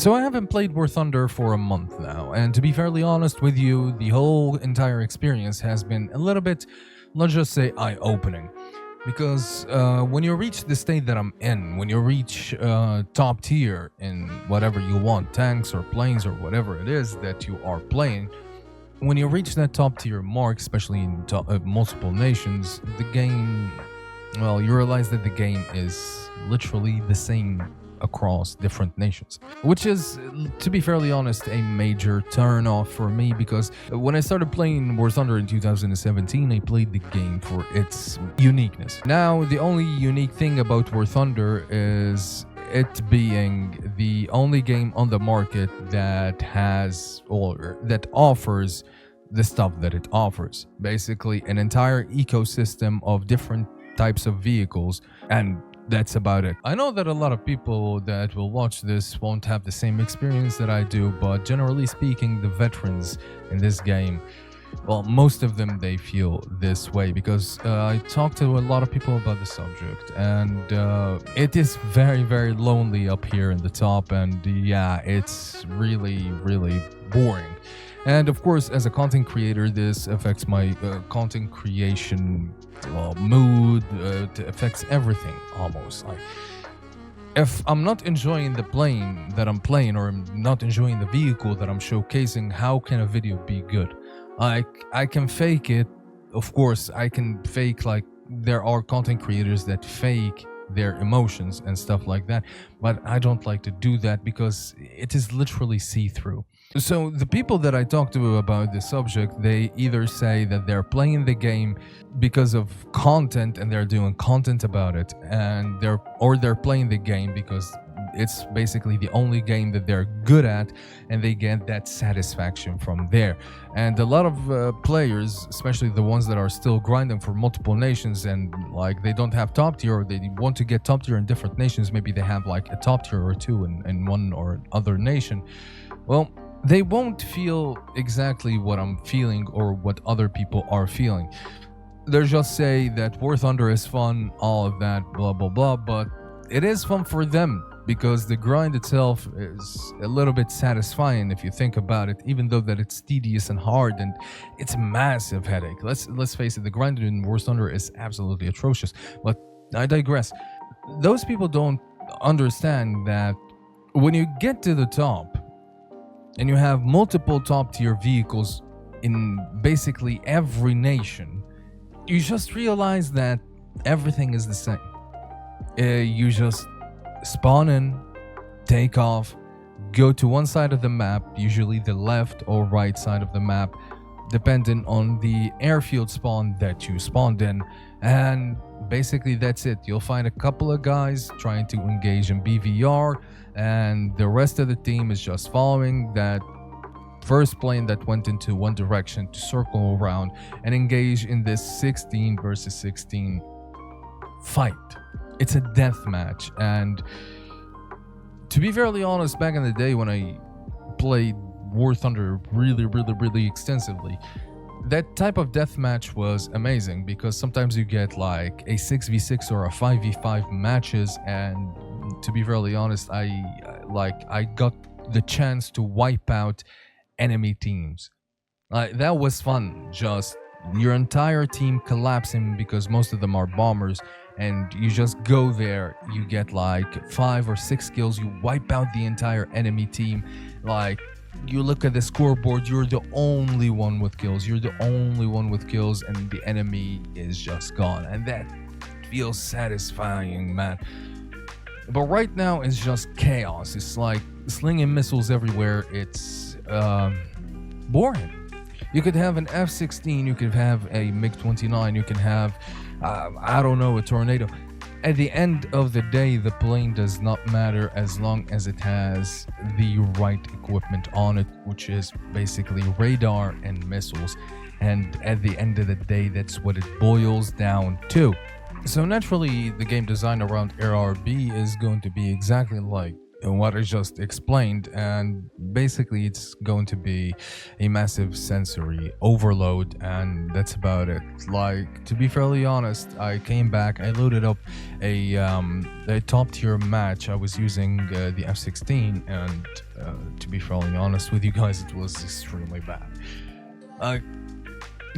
So I haven't played WarThunder for a month now, and to be fairly honest with you, the whole entire experience has been a little bit, let's just say, eye-opening. Because when you reach the state that I'm in, when you reach top tier in whatever you want, tanks or planes or whatever it is that you are playing, when you reach that top tier mark, especially in multiple nations, the game, well, you realize that the game is literally the same across different nations, which is, to be fairly honest, a major turn off for me, because when I started playing WarThunder in 2017, I played the game for its uniqueness. Now, the only unique thing about WarThunder is it being the only game on the market that has, or that offers the stuff that it offers. Basically, an entire ecosystem of different types of vehicles, and that's about it. I know that a lot of people that will watch this won't have the same experience that I do, but generally speaking, the veterans in this game, well, most of them, they feel this way, because I talked to a lot of people about the subject, and it is very, very lonely up here in the top, and yeah, it's really, really boring. And of course, as a content creator, this affects my content creation mood. It affects everything almost. Like, if I'm not enjoying the plane that I'm playing, or I'm not enjoying the vehicle that I'm showcasing, how can a video be good? Like, I can fake it. Of course, I can fake, like, there are content creators that fake their emotions and stuff like that, but I don't like to do that because it is literally see-through. So the people that I talk to about this subject, they either say that they're playing the game because of content and they're doing content about it, and they're playing the game because it's basically the only game that they're good at, and they get that satisfaction from there. And a lot of players, especially the ones that are still grinding for multiple nations, and like they don't have top tier, or they want to get top tier in different nations, maybe they have like a top tier or two in one or other nation, well, they won't feel exactly what I'm feeling or what other people are feeling. They'll just say that WarThunder is fun, all of that, blah, blah, blah, but it is fun for them because the grind itself is a little bit satisfying if you think about it, even though that it's tedious and hard and it's a massive headache. Let's face it, the grind in WarThunder is absolutely atrocious, but I digress. Those people don't understand that when you get to the top, and you have multiple top tier vehicles in basically every nation, you just realize that everything is the same. You just spawn in, take off, go to one side of the map, usually the left or right side of the map, depending on the airfield spawn that you spawned in, and basically that's it. You'll find a couple of guys trying to engage in BVR, and the rest of the team is just following that first plane that went into one direction to circle around and engage in this 16 versus 16 fight. It's a death match, and to be fairly honest, back in the day when I played WarThunder really extensively, that type of deathmatch was amazing because sometimes you get like a 6v6 or a 5v5 matches, and to be fairly honest, I got the chance to wipe out enemy teams. That was fun, just your entire team collapsing because most of them are bombers, and you just go there, you get like 5 or 6 kills, you wipe out the entire enemy team. Like, you look at the scoreboard, you're the only one with kills, and the enemy is just gone, and that feels satisfying, man. But right now it's just chaos. It's like slinging missiles everywhere. It's boring. You could have an F-16, you could have a MiG-29, you can have I don't know, a tornado. At the end of the day, the plane does not matter as long as it has the right equipment on it, which is basically radar and missiles. And at the end of the day, that's what it boils down to. So naturally, the game design around RRB is going to be exactly like what I just explained, and basically it's going to be a massive sensory overload, and that's about it. Like, to be fairly honest, I came back, I loaded up a top tier match. I was using the F16, and to be fairly honest with you guys, it was extremely bad.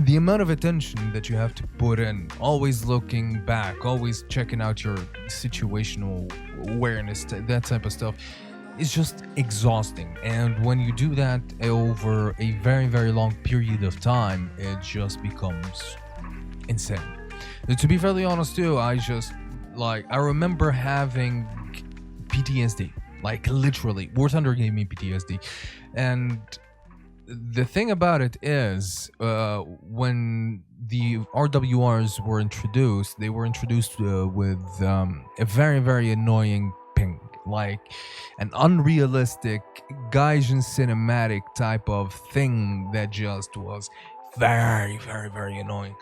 The amount of attention that you have to put in, always looking back, always checking out your situational awareness, that type of stuff, is just exhausting. And when you do that over a very, very long period of time, it just becomes insane. To be fairly honest too, I remember having PTSD. Like, literally, WarThunder gave me PTSD. And the thing about it is, when the RWRs were introduced, they were introduced with a very, very annoying ping, like an unrealistic Gaijin cinematic type of thing that just was very, very, very annoying.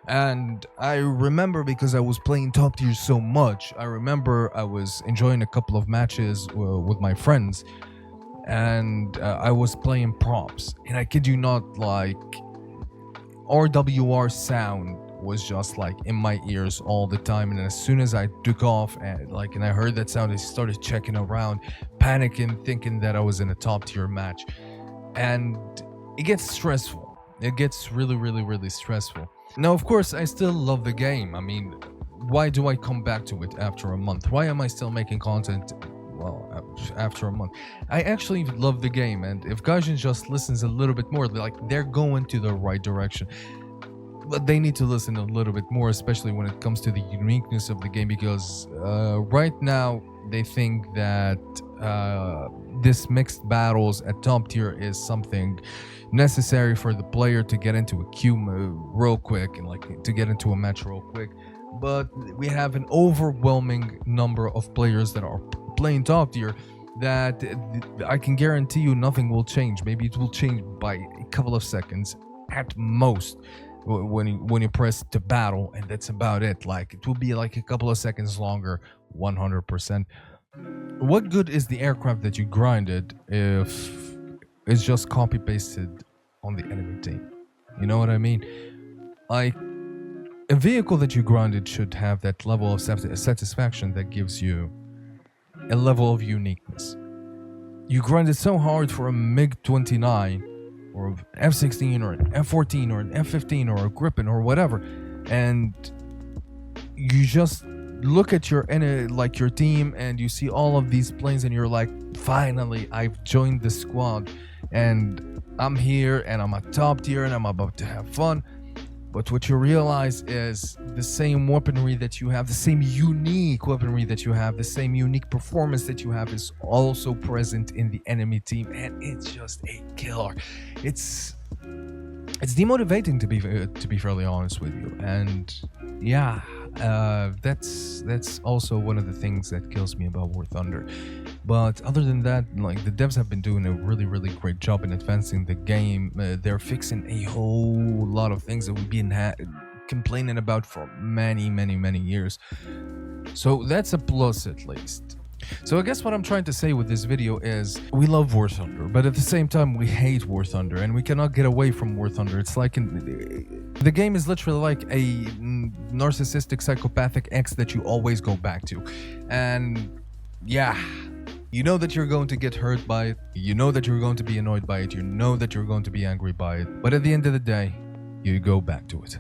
And I remember, because I was playing top tier so much, I remember I was enjoying a couple of matches with my friends, and I was playing props, and I kid you not, like, RWR sound was just like in my ears all the time. And as soon as I took off and I heard that sound, I started checking around, panicking, thinking that I was in a top tier match. And it gets stressful. It gets really, really, really stressful. Now, of course, I still love the game. I mean, why do I come back to it after a month? Why am I still making content? Well, after a month, I actually love the game, and if Gaijin just listens a little bit more, like, they're going to the right direction. But they need to listen a little bit more, especially when it comes to the uniqueness of the game, because right now they think that this mixed battles at top tier is something necessary for the player to get into a queue real quick, and like to get into a match real quick. But we have an overwhelming number of players that are playing top tier that I can guarantee you nothing will change. Maybe it will change by a couple of seconds at most when you press to battle, and that's about it. Like, it will be like a couple of seconds longer, 100%. What good is the aircraft that you grinded if it's just copy pasted on the enemy team? You know what I mean? Like, a vehicle that you grinded should have that level of satisfaction that gives you a level of uniqueness. You grinded so hard for a MiG-29 or an F-16 or an F-14 or an F-15 or a Gripen or whatever, and you just look at your team and you see all of these planes, and you're like, finally, I've joined the squad and I'm here and I'm at top tier and I'm about to have fun. But what you realize is the same weaponry that you have, the same unique weaponry that you have, the same unique performance that you have is also present in the enemy team, and it's just a killer. It's demotivating, to be fairly honest with you. And yeah, that's also one of the things that kills me about WarThunder. But other than that, like, the devs have been doing a really, really great job in advancing the game. They're fixing a whole lot of things that we've been complaining about for many, many, many years. So that's a plus, at least. So I guess what I'm trying to say with this video is, we love WarThunder, but at the same time we hate WarThunder, and we cannot get away from WarThunder. It's like the game is literally like a narcissistic psychopathic ex that you always go back to. And yeah, you know that you're going to get hurt by it, you know that you're going to be annoyed by it, you know that you're going to be angry by it, but at the end of the day, you go back to it.